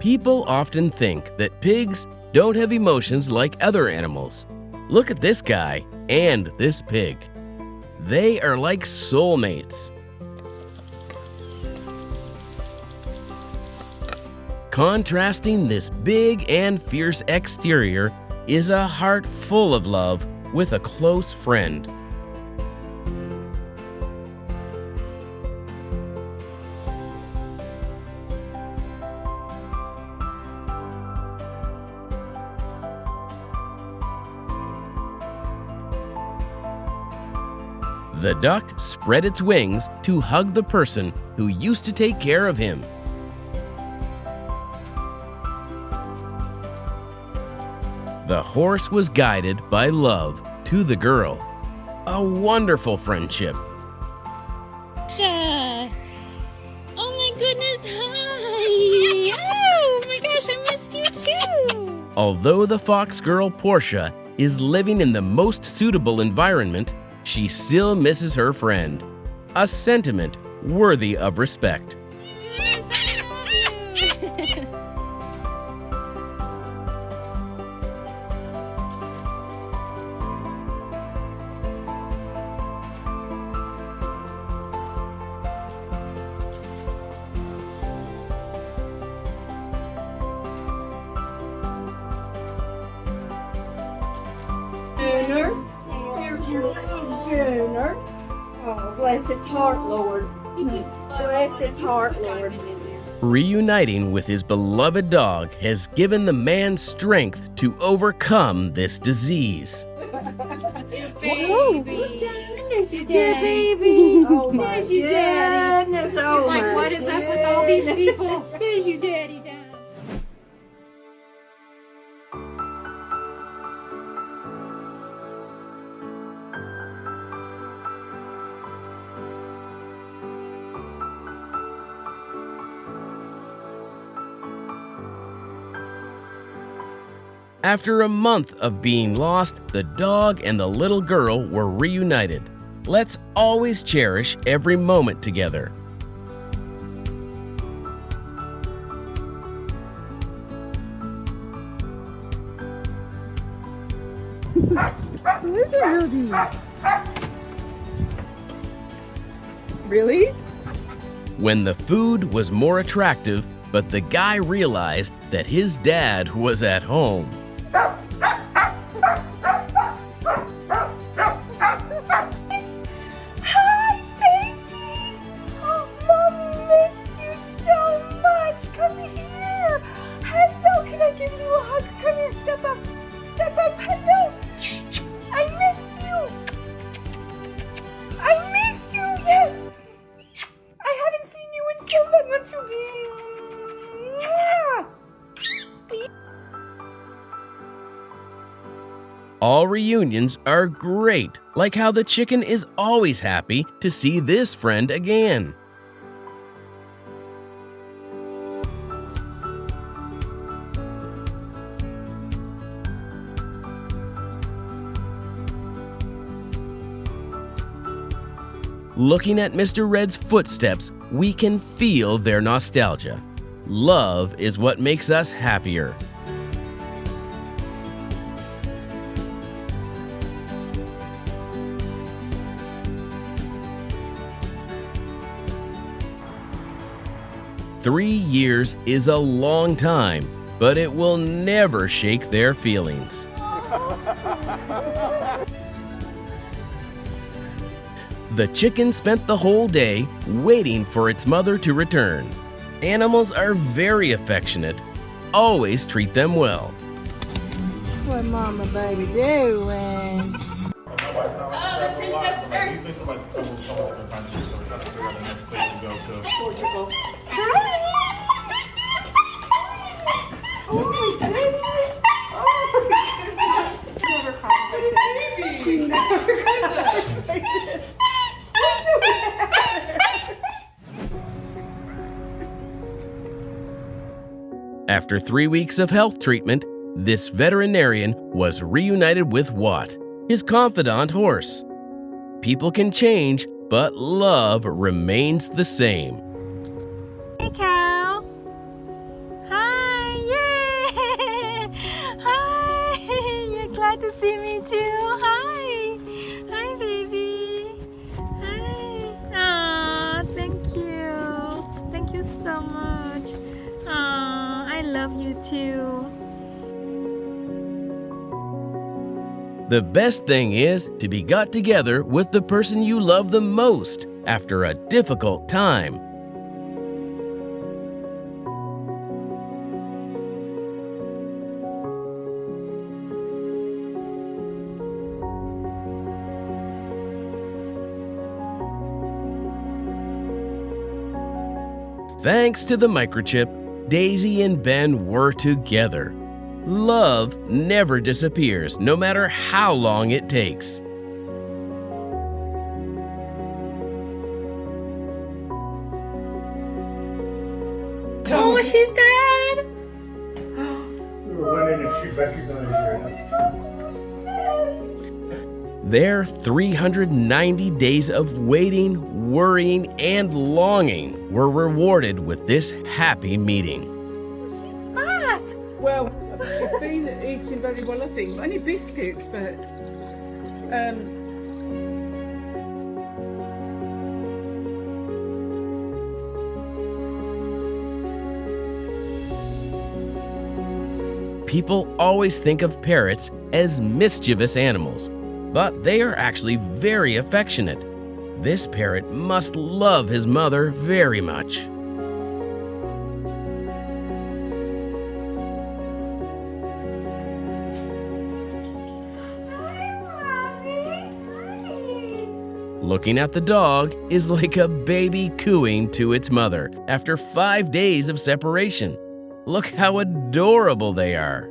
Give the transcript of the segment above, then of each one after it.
People often think that pigs don't have emotions like other animals. Look at this guy and this pig. They are like soulmates. Contrasting this big and fierce exterior is a heart full of love with a close friend. The duck spread its wings to hug the person who used to take care of him. The horse was guided by love to the girl. A wonderful friendship. Oh my goodness, hi! Oh my gosh, I missed you too! Although the fox girl Portia is living in the most suitable environment, she still misses her friend. A sentiment worthy of respect. Junior, here's your little Junior. Oh, bless its heart, Lord. Bless its heart, Lord. Reuniting with his beloved dog has given the man strength to overcome this disease. Baby. There's your baby. Oh my There's your daddy. goodness. Oh Like, my what is up with all these people? There's your daddy down. After a month of being lost, the dog and the little girl were reunited. Let's always cherish every moment together. Look at Rudy. Really? When the food was more attractive, but the guy realized that his dad was at home. Hi, babies. Oh, Mom missed you so much. Come here. Hello. Can I give you a hug? Come here. Step up. Step up. Hello. I missed you. I missed you. Yes. I haven't seen you in so long. All reunions are great, like how the chicken is always happy to see this friend again. Looking at Mr. Red's footsteps, we can feel their nostalgia. Love is what makes us happier. Three years is a long time, but it will never shake their feelings. The chicken spent the whole day waiting for its mother to return. Animals are very affectionate. Always treat them well. What Mama baby doing? Oh, the princess first. Portugal. Oh my goodness. Oh my goodness. Never cried. Baby. She never cried. After 3 weeks of health treatment, this veterinarian was reunited with Watt, his confidant horse. People can change, but love remains the same. Hey, Cow. Hi. to see me too. Hi. Hi, baby. Hi. Aw, thank you. Thank you so much. Aw, I love you too. The best thing is to be got together with the person you love the most after a difficult time. Thanks to the microchip, Daisy and Ben were together. Love never disappears, no matter how long it takes. Oh, she's dead. We were wondering if she recognized you. Their 390 days of waiting, worrying, and longing were rewarded with this happy meeting. Well, she's been eating very well, I think. Only biscuits, but People always think of parrots as mischievous animals, but they are actually very affectionate. This parrot must love his mother very much. Looking at the dog is like a baby cooing to its mother after 5 days of separation. Look how adorable they are.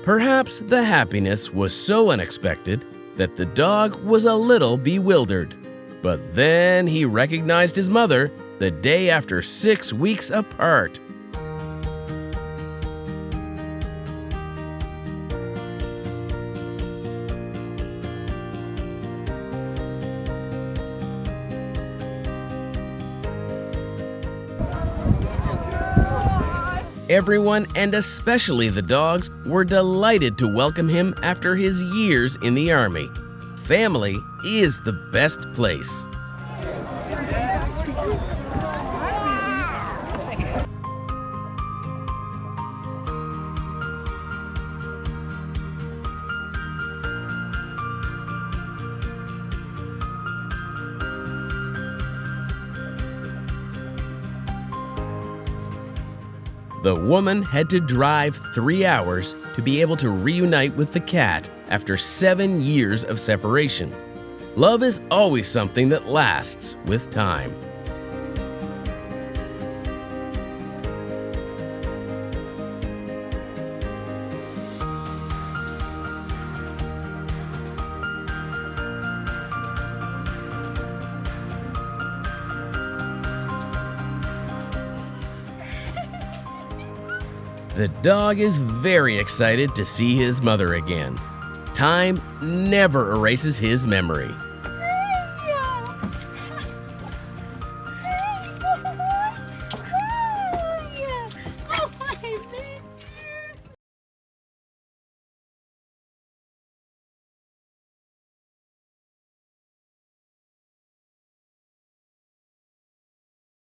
Perhaps the happiness was so unexpected that the dog was a little bewildered. But then he recognized his mother the day after 6 weeks apart. Everyone, and especially the dogs, were delighted to welcome him after his years in the Army. Family is the best place. The woman had to drive 3 hours to be able to reunite with the cat after 7 years of separation. Love is always something that lasts with time. The dog is very excited to see his mother again. Time never erases his memory.